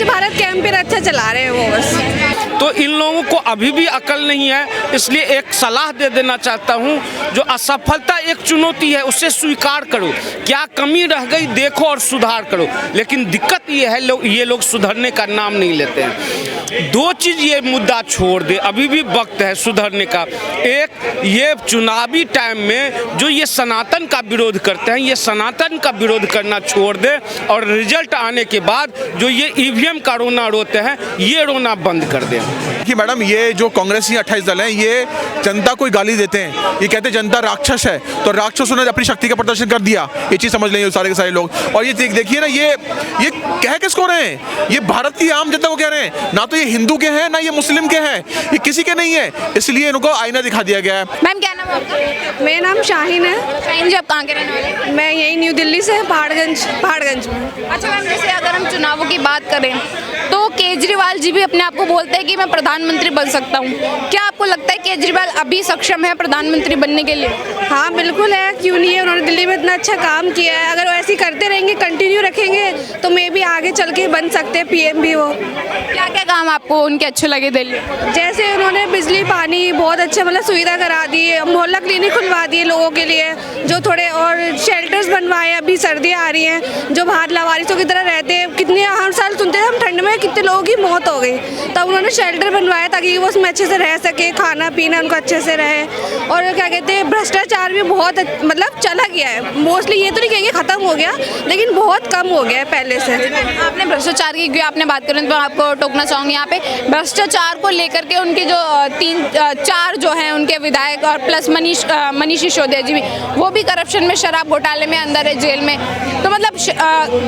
स्वच्छ भारत कैंपेन अच्छा चला रहे हैं वो बस। तो इन लोगों को अभी भी अकल नहीं है, इसलिए एक सलाह दे देना चाहता हूं, जो असफलता एक चुनौती है उसे स्वीकार करो, क्या कमी रह गई देखो और सुधार करो। लेकिन दिक्कत ये है ये लोग सुधरने का नाम नहीं लेते हैं। दो चीज़ ये मुद्दा छोड़ दे, अभी भी वक्त है सुधरने का। एक, ये चुनावी टाइम में जो ये सनातन का विरोध करते हैं, ये सनातन का विरोध करना छोड़ दे और रिजल्ट आने के बाद जो ये ईवीएम का रोना रोते हैं ये रोना बंद कर दें। कि मैडम ये जो कांग्रेसी 28 दल हैं ये जनता को गाली देते हैं, ये कहते हैं जनता राक्षस है, तो राक्षसों ने अपनी शक्ति का प्रदर्शन कर दिया, ये चीज़ समझ लेंगे सारे के सारे लोग। और ये देखिए ना, ये कह किसको रहे हैं, ये भारत की आम जनता को कह रहे हैं, ना तो ये हिंदू के हैं ना ये मुस्लिम के हैं, ये किसी के नहीं है, इसलिए इनको आईना दिखा दिया गया है। मैम क्या नाम है आपका? मेरा नाम शाहीन है। शाहीन जी, आप कहाँ के रहने वाले हैं? मैं यही न्यू दिल्ली से पहाड़गंज में। अच्छा मैम, जैसे अगर हम चुनावों की बात करें तो केजरीवाल जी भी अपने आप को बोलते हैं कि मैं प्रधानमंत्री बन सकता हूँ। क्या आपको लगता है केजरीवाल अभी सक्षम है प्रधानमंत्री बनने के लिए? हाँ बिल्कुल है, क्यों नहीं है, उन्होंने दिल्ली में इतना अच्छा काम किया है। अगर वो ऐसे ही करते रहेंगे, कंटिन्यू रखेंगे तो मे भी आगे चल के बन सकते हैं पीएम भी वो। क्या क्या काम आपको उनके अच्छे लगे दिल्ली? जैसे उन्होंने बिजली पानी बहुत अच्छे मतलब सुविधा करा दी है, मोहल्ला क्लिनिक खुलवा दिए लोगों के लिए, जो थोड़े और शेल्टर्स बनवाए। अभी सर्दियाँ आ रही हैं, जो बाहर लावारिसों की तरह रहते हैं, कितने हर साल सुनते हैं हम ठंड में कितने लोगों की मौत हो गई, तब उन्होंने शेल्टर बनवाया ताकि वो उसमें अच्छे से रह सके, खाना पीना उनको अच्छे से रहे। और क्या कहते हैं, भ्रष्टाचार भी बहुत मतलब चला गया है, मोस्टली ये तो नहीं कहेंगे ख़त्म हो गया, लेकिन बहुत कम हो गया है पहले से। आपने भ्रष्टाचार की आपने बात करें तो आपको टोकना चाहूँगी यहाँ पे। भ्रष्टाचार को लेकर के उनके जो 3-4 जो हैं उनके विधायक और प्लस मनीष सिसोदिया जी भी, वो भी करप्शन में, शराब घोटाले में अंदर है, जेल में। तो मतलब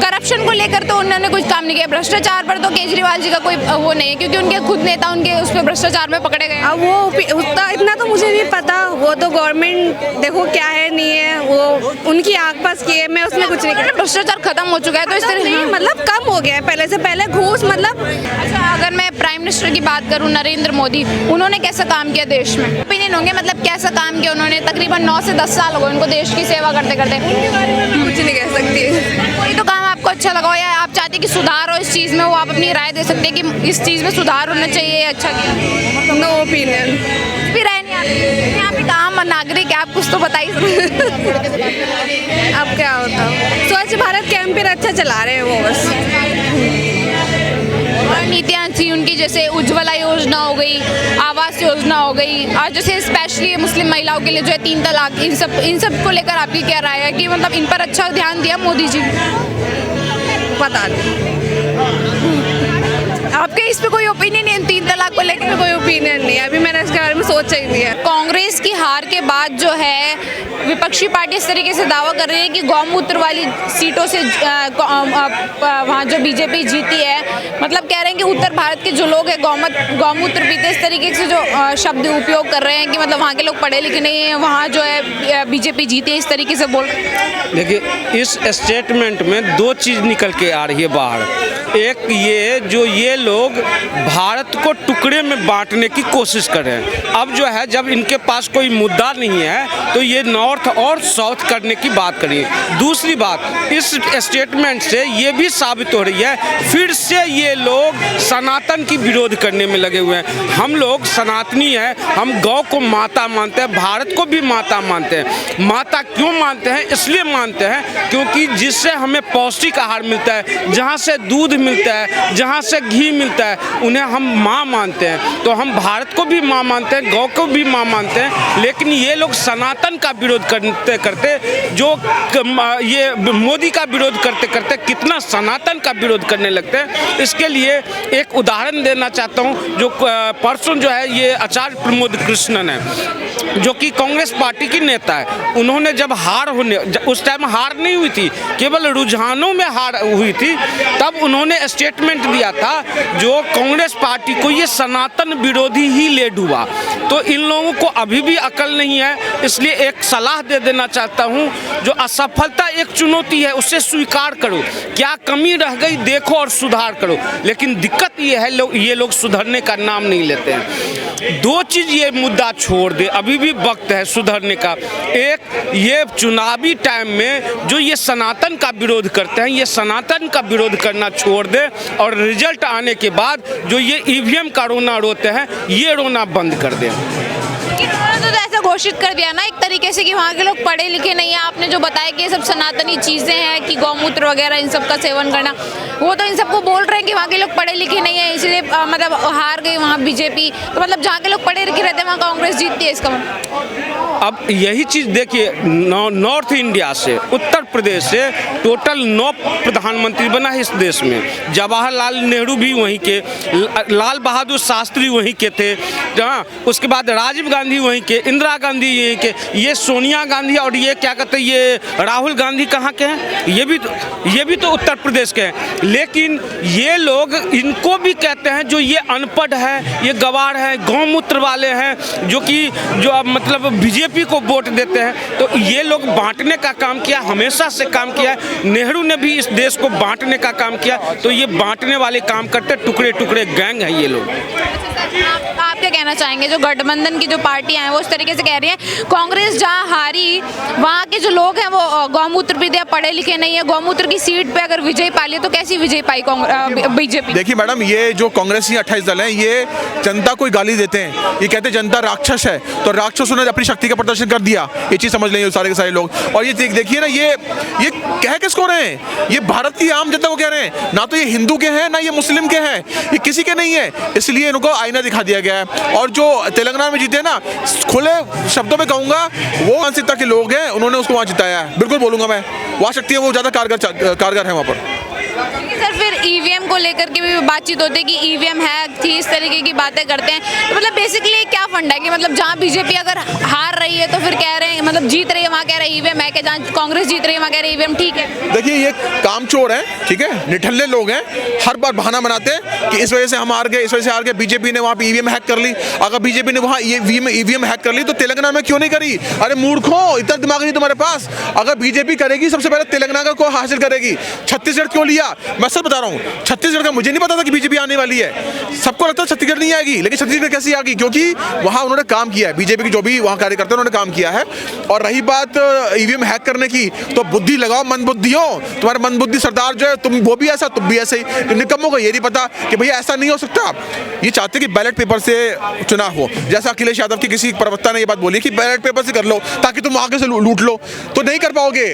करप्शन को लेकर तो उन्होंने कुछ काम नहीं किया। भ्रष्टाचार पर तो केजरीवाल जी का कोई वो नहीं है, क्योंकि उनके खुद नेता उनके उस पर भ्रष्टाचार में पकड़े गए। अब वो इतना तो मुझे नहीं पता, वो तो गवर्नमेंट देखो क्या है नहीं है, वो उनकी आग पास की है, मैं उसमें कुछ नहीं कर। भ्रष्टाचार खत्म हो चुका है तो इस तरह नहीं, मतलब कम हो गया है पहले से। पहले घूस मतलब। अच्छा, अगर मैं प्राइम मिनिस्टर की बात करूं नरेंद्र मोदी, उन्होंने कैसा काम किया देश में? ओपिनियन होंगे, मतलब कैसा काम किया उन्होंने? तकरीबन 9 से 10 साल हो गए उनको देश की सेवा करते करते। उनके बारे में मैं कुछ नहीं कह सकती। कोई तो काम आपको अच्छा लगा हो या आप चाहते हैं कि सुधार हो इस चीज़ में, वो आप अपनी राय दे सकते हैं कि इस चीज़ में सुधार होना चाहिए, अच्छा किया? No opinion. भी राय नहीं आती। यहाँ पे काम नागरिक है, आप कुछ तो बताइए। अब क्या होता, स्वच्छ भारत कैंपेन अच्छा चला रहे हैं वो बस। और नीतियाँ थी उनकी, जैसे उज्ज्वला योजना हो गई, आवास योजना हो गई, और जैसे स्पेशली मुस्लिम महिलाओं के लिए जो है 3 तलाक, इन सब को लेकर आपकी क्या राय है कि मतलब इन पर अच्छा ध्यान दिया मोदी जी? पता नहीं, आपके इस पे कोई ओपिनियन नहीं? 3 तलाक को लेकर कोई ओपिनियन नहीं है, अभी मैंने इसके बारे में सोचा ही नहीं है। कांग्रेस की हार के बाद जो है विपक्षी पार्टी इस तरीके से दावा कर रही है कि गौमूत्र वाली सीटों से वहाँ जो बीजेपी जीती है, मतलब कह रहे हैं कि उत्तर भारत के जो लोग हैं गौमूत्र पीते, इस तरीके से जो शब्द उपयोग कर रहे हैं कि मतलब वहाँ के लोग पढ़े लिखे नहीं हैं, वहाँ जो है बीजेपी जीती है, इस तरीके से बोल रहे हैं। देखिए, इस स्टेटमेंट में 2 चीज़ निकल के आ रही है बाहर। एक ये जो ये लोग भारत को टुकड़े में बांटने की कोशिश कर रहे हैं। अब जो है जब इनके पास कोई मुद्दा नहीं है तो ये नॉर्थ और साउथ करने की बात करिए। दूसरी बात, इस स्टेटमेंट से ये भी साबित हो रही है फिर से ये लोग सनातन की विरोध करने में लगे हुए हैं। हम लोग सनातनी हैं, हम गौ को माता मानते हैं, भारत को भी माता मानते हैं। माता क्यों मानते हैं? इसलिए मानते हैं क्योंकि जिससे हमें पौष्टिक आहार मिलता है, जहाँ से दूध मिलता है, जहाँ से घी मिलता है, उन्हें हम माँ मानते हैं। तो हम भारत को भी माँ मानते हैं, गौ को भी माँ मानते हैं। लेकिन ये लोग सनातन का विरोध करते करते, जो ये मोदी का विरोध करते करते कितना सनातन का विरोध करने लगते हैं। इसके लिए एक उदाहरण देना चाहता हूँ। जो परसों जो है ये आचार्य प्रमोद कृष्णन है, जो कि कांग्रेस पार्टी की नेता है। उन्होंने जब उस टाइम हार नहीं हुई थी, केवल रुझानों में हार हुई थी, तब उन्होंने स्टेटमेंट दिया था जो कांग्रेस पार्टी को ये सनातन विरोधी ही ले डूबा। तो इन लोगों को अभी भी अकल निकल नहीं है, इसलिए एक सलाह दे देना चाहता हूँ, जो असफलता एक चुनौती है उसे स्वीकार करो, क्या कमी रह गई देखो और सुधार करो। लेकिन दिक्कत ये है ये लोग सुधरने का नाम नहीं लेते हैं। दो चीज़ ये मुद्दा छोड़ दे, अभी भी वक्त है सुधरने का। एक, ये चुनावी टाइम में जो ये सनातन का विरोध करते हैं, ये सनातन का विरोध करना छोड़ दे और रिजल्ट आने के बाद जो ये ईवीएम का रोना रोते हैं ये रोना बंद कर दें। तो ऐसा घोषित कर दिया ना एक तरीके से कि वहाँ के लोग पढ़े लिखे नहीं है। आपने जो बताया कि ये सब सनातनी चीज़ें हैं कि गौमूत्र वगैरह इन सब का सेवन करना, वो तो इन सबको बोल रहे हैं कि वहाँ के लोग पढ़े लिखे नहीं है, इसलिए मतलब हार गई वहाँ बीजेपी। तो मतलब जहाँ के लोग पढ़े लिखे रहते हैं वहाँ कांग्रेस जीतती है, इसका मतलब। अब यही चीज़ देखिए, नॉर्थ इंडिया से, उत्तर प्रदेश से टोटल 9 प्रधानमंत्री बना है इस देश में। जवाहरलाल नेहरू भी वहीं के, लाल बहादुर शास्त्री वहीं के थे, हाँ, उसके बाद राजीव गांधी वहीं के, इंदिरा गांधी यहीं के, ये सोनिया गांधी और ये क्या कहते हैं ये राहुल गांधी कहाँ के हैं, ये भी तो उत्तर प्रदेश के हैं। लेकिन ये लोग इनको भी कहते हैं जो ये अनपढ़ है, ये गवार है, गौमूत्र वाले हैं, जो अब मतलब बीजेपी को वोट देते हैं। तो ये लोग बांटने का काम किया, हमेशा से काम किया है। नेहरू ने भी इस देश को बांटने का काम किया, तो ये बांटने वाले काम करते, टुकड़े टुकड़े गैंग है ये लोग। आप क्या कहना चाहेंगे, जो गठबंधन की जो पार्टियां हैं वो इस तरीके से कह रही हैं कांग्रेस जहां हारी वहां के जो लोग हैं वो गौमूत्र पीते हैं, पढ़े लिखे नहीं है, गौमूत्र की सीट पे अगर विजय पा लिया तो कैसी विजय पाई बीजेपी? देखिए मैडम, ये जो कांग्रेसी 28 दल हैं ये जनता को गाली देते हैं, ये कहते हैं जनता राक्षस है, तो राक्षसों ने अपनी शक्ति का प्रदर्शन कर दिया, ये चीज़ समझ लेंगे सारे के सारे लोग। और ये देखिए ना, ये कह किसको रहे हैं, ये भारत की आम जनता को कह रहे हैं, ना तो ये हिंदू के हैं ना ये मुस्लिम के हैं, ये किसी के नहीं है, इसलिए इनको आईना दिखा दिया गया है। और जो तेलंगाना में जीते ना, खुले शब्दों में कहूंगा वो मानसिकता के लोग हैं, उन्होंने उसको वहाँ जिताया है, बिल्कुल बोलूंगा मैं, वहाँ शक्ति है वो ज़्यादा कारगर है वहाँ पर। सर फिर ईवीएम को लेकर के भी बातचीत होती है कि ईवीएम हैक थी, इस तरीके की बातें करते हैं, तो मतलब बेसिकली क्या फंड है कि मतलब जहाँ बीजेपी अगर हार रही है तो फिर कह रहे हैं, मतलब जीत रही है वहाँ कह रहे हैं ईवीएम हैक है, जहाँ कांग्रेस जीत रही है वहाँ कह रहे हैं ईवीएम ठीक है। देखिए ये कामचोर हैं, ठीक है, निठल्ले लोग हैं, हर बार बहाना बनाते हैं कि इस वजह से हम हार गए, इस वजह से हार गए, बीजेपी ने वहाँ पे ईवीएम हैक कर ली। अगर बीजेपी ने वहाँ ईवीएम हैक कर ली तो तेलंगाना में क्यों नहीं करी? अरे मूर्खों, इतना दिमाग नहीं तुम्हारे पास। अगर बीजेपी करेगी सबसे पहले तेलंगाना को हासिल करेगी, छत्तीसगढ़ क्यों लिया? मैं सच बता रहा हूँ, छत्तीसगढ़ का मुझे नहीं पता था कि बीजेपी आने वाली है, सबको लगता है छत्तीसगढ़ नहीं आएगी, लेकिन छत्तीसगढ़ कैसे आ गई? क्योंकि वहाँ उन्होंने काम किया है, बीजेपी के जो भी वहाँ कार्यकर्ता उन्होंने काम किया है। और रही बात ईवीएम हैक करने की, तो बुद्धि लगाओ, मंदबुद्धि हो, तुम्हारे मंदबुद्धि सरदार जो है, तुम वो भी ऐसा तुम भी ऐसे ही। निकम्मों को ये नहीं पता कि भैया ऐसा नहीं हो सकता। ये चाहते कि बैलेट पेपर से चुनाव हो, जैसा अखिलेश यादव की किसी प्रवक्ता ने ये बात बोली कि बैलेट पेपर से कर लो ताकि तुम आगे से लूट लो, तो नहीं कर पाओगे।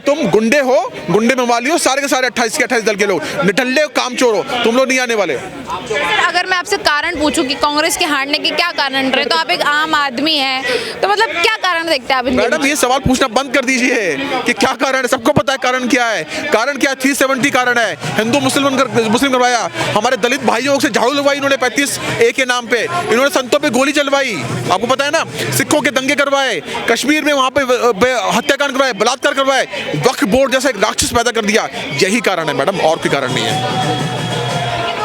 तुम गुंडे हो, गुंडे मवाली हो, सारे के सारे 28 के 28 दल के लोग निठल्ले कामचोर हो, तुम लोग नहीं आने वाले। सर अगर मैं आपसे कारण पूछूं कि कांग्रेस के हारने के क्या कारण रहे, तो आप एक आम आदमी हैं, तो मतलब क्या कारण देखते हैं आप? मैडम ये सवाल पूछना बंद कर दीजिए कि क्या कारण है, सबको पता है कारण क्या है। कारण क्या? 370 कारण है, हिंदू मुस्लिम करवाया, हमारे दलित भाइयों से झाड़ू लगवाई इन्होंने 35A के नाम पे, इन्होंने संतों पे गोली चलवाई, आपको पता है ना, सिखों के दंगे करवाए, कश्मीर में वहाँ पे हत्याकांड करवाए, बलात्कार करवाए, वक्फ बोर्ड जैसा एक राक्षस पैदा कर दिया। यही कारण है मैडम, और कोई कारण नहीं है।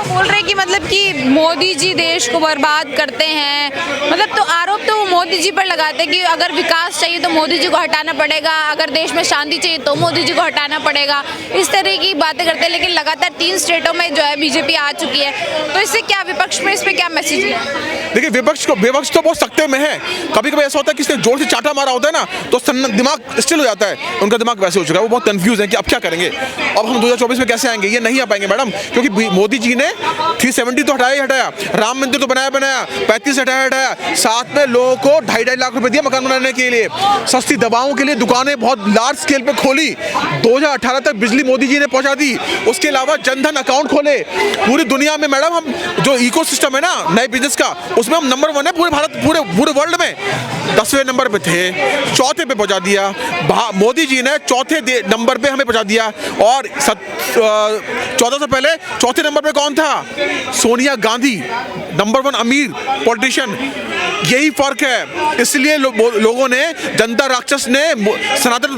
बोल रहे कि मतलब कि मोदी जी देश को बर्बाद करते हैं, मतलब तो आरोप तो वो मोदी जी पर लगाते हैं कि अगर विकास चाहिए तो मोदी जी को हटाना पड़ेगा, अगर देश में शांति चाहिए तो मोदी जी को हटाना पड़ेगा, इस तरह की बातें करते हैं। लेकिन लगातार 3 स्टेटों में जो है बीजेपी आ चुकी है, तो इससे क्या विपक्ष में इस पर क्या मैसेज है? देखिए विपक्ष तो बहुत सख्ते में है, कभी कभी ऐसा होता है कि इसने जोर से चाटा मारा होता है ना तो दिमाग स्टिल हो जाता है, उनका दिमाग वैसे हो चुका है, वो बहुत कंफ्यूज है कि अब क्या करेंगे, अब हम 2024 में कैसे आएंगे। ये नहीं आ पाएंगे मैडम, क्योंकि मोदी जी ने 370 तो हटाया ही हटाया, राम मंदिर तो बनाया 35 हटाया, साथ में लोगों को 2.5 लाख रुपए दिया मकान बनाने के लिए, सस्ती दवाओं के लिए दुकानें बहुत लार्ज स्केल पे खोली, 2018 तक बिजली मोदी जी ने पहुंचा दी, उसके अलावा जनधन अकाउंट खोले। पूरी दुनिया में मैडम हम जो इकोसिस्टम है ना नए बिजनेस का, उसमें हम नंबर 1 है पूरे भारत, पूरे वर्ल्ड में। 10वें नंबर पे थे, 4थे पे पहुंचा दिया मोदी जी ने, 4थे नंबर पे हमें पहुंचा दिया। और 14 से पहले 4थे नंबर पे कौन था? सोनिया गांधी, नंबर 1 अमीर पॉलिटिशियन, यही फर्क है। इसलिए लोगों ने, जनता राक्षस ने सनातन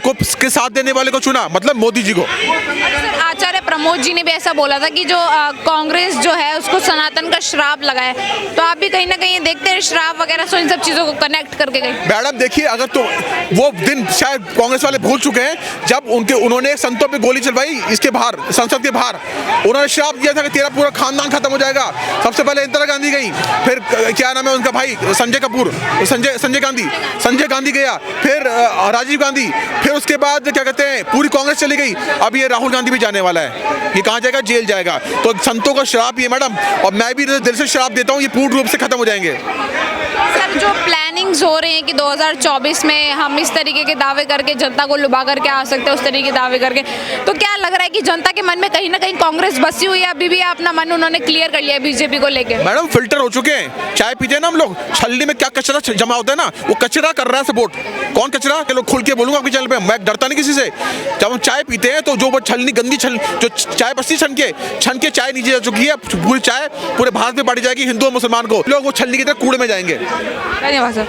को के साथ देने वाले को चुना, मतलब मोदी जी को। सर, आचार्य प्रमोद जी ने भी ऐसा बोला था कि जो कांग्रेस जो है उसको सनातन का श्राप लगा है, तो आप भी कहीं ना कहीं देखते हैं श्राप वगैरह सो इन सब चीज़ों को कनेक्ट करके गए। मैडम देखिए, अगर तो वो दिन शायद कांग्रेस वाले भूल चुके हैं जब उन्होंने संतों पे गोली चलवाई, इसके बाहर, संसद के बाहर। उन्होंने श्राप दिया था कि तेरा पूरा खानदान खत्म हो जाएगा। सबसे पहले इंदिरा गांधी गई, फिर क्या नाम है उनका भाई, संजय गांधी गया, फिर राजीव गांधी, फिर उसके बाद क्या कहते हैं पूरी कांग्रेस चली गई। अब ये राहुल गांधी भी जाने वाला है। ये कहाँ जाएगा? जेल जाएगा। तो संतों का श्राप ये मैडम, और मैं भी दिल से श्राप देता हूँ, ये पूर्ण रूप से खत्म हो जाएंगे। सर, जो प्लानिंग्स हो रही हैं कि 2024 में हम इस तरीके के दावे करके जनता को लुभा करके आ सकते हैं, उस तरीके के दावे करके, तो क्या लग रहा है कि जनता के मन में कहीं ना कहीं कांग्रेस बसी हुई है? अभी भी अपना मन उन्होंने क्लियर कर लिया है बीजेपी को लेके? मैडम फिल्टर हो चुके हैं। चाय पीते हैं ना हम लोग, छलनी में क्या कचरा जमा होता है ना, वो कचरा कर रहा है सपोर्ट। कौन कचरा? के लोग खुल के बोलूंगा आपके चैनल पे, मैं डरता नहीं किसी से। जब हम चाय पीते हैं तो जो वो छलनी, गंदी जो चाय बस्ती छन के चाय नीचे जा चुकी है, पूरी चाय पूरे भारत में बांटी जाएगी हिंदू और मुसलमान को, लोग वो छलनी की तरह कूड़े में जाएंगे। धन्यवाद सर।